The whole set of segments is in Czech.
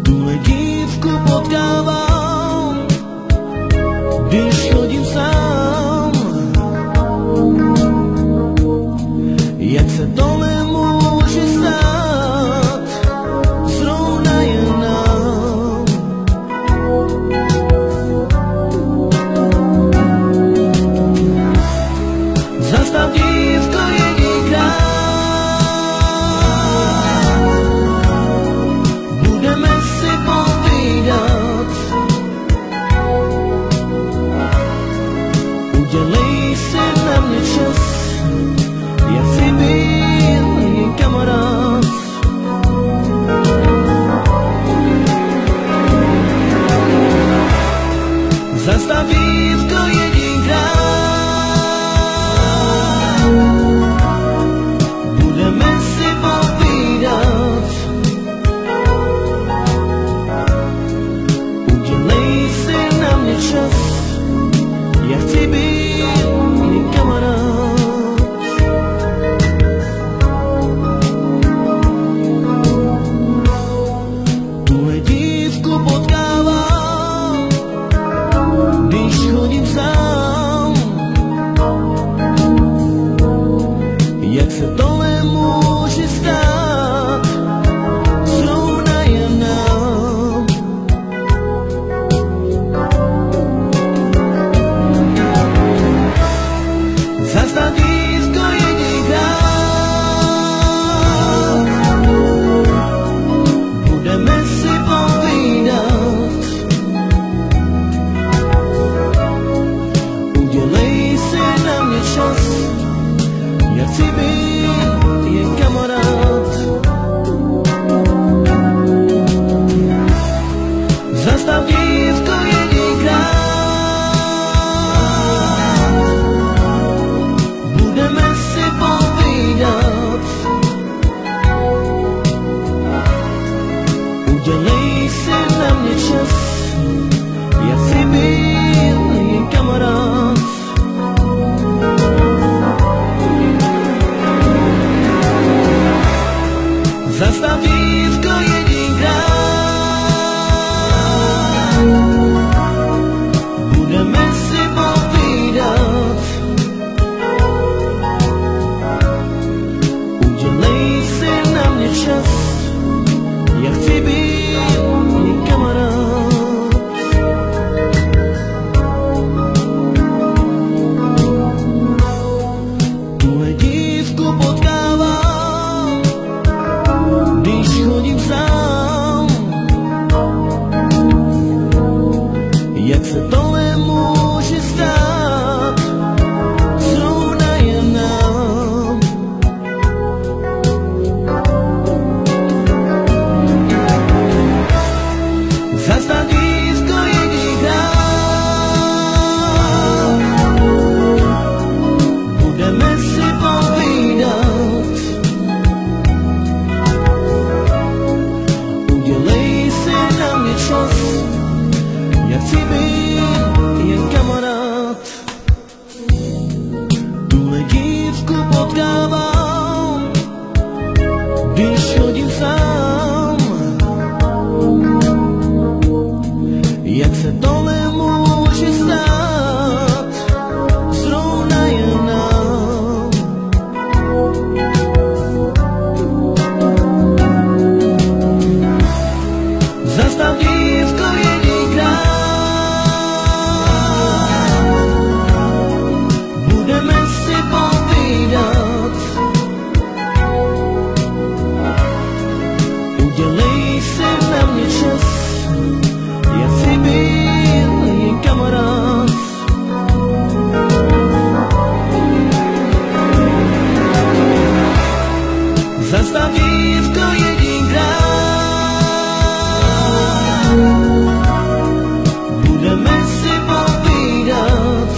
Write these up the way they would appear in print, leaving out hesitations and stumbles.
Tuhle dívku potkávám, když chodím sám. Jak se to nemůže stát, zrovna jen nám. Zastav, dívko, jedinkrát, budeme si povídat. Udělej si na mě čas, já chci být jen kamarád. Zastav, dívko, jedinkrát, budeme si povídat. Udělej si na mě čas, já chci být jen kamarád. Tuhle dívku potkávám, když chodím sám. Jak se to nemůže stát, zrovna jen nám. Zastav, dívko, jedinkrát, budeme si povídat. Udělej si na mě čas, já chci být jen kamarád. Zastav, dívko, jedinkrát, budeme si povídat. Udělej si na mě čas, já chci být jen kamarád. Zastav, dívko, jedinkrát, budeme si povídat. Udělej si na mě čas, já chci být jen kamarád. Tuhle dívku potkávám, když chodím sám. Jak se to nemůže stát, zrovna jen nám. Zastav, dívko, jedinkrát, budeme si povídat. Udělej si na mě čas, já chci být jen kamarád. Tuhle dívku potkávám, když chodím sám. Jak se to nemůže stát, zrovna jen nám. Zastav, dívko, jedinkrát, budeme si povídat. Udělej si na mě čas, já chci být jen kamarád. Zastav, dívko, jedinkrát, budeme si povídat.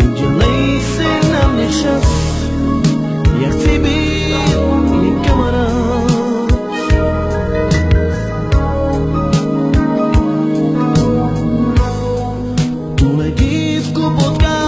Udělej si na mě čas, já chci být jen kamarád. Tuhle dívku potkávám,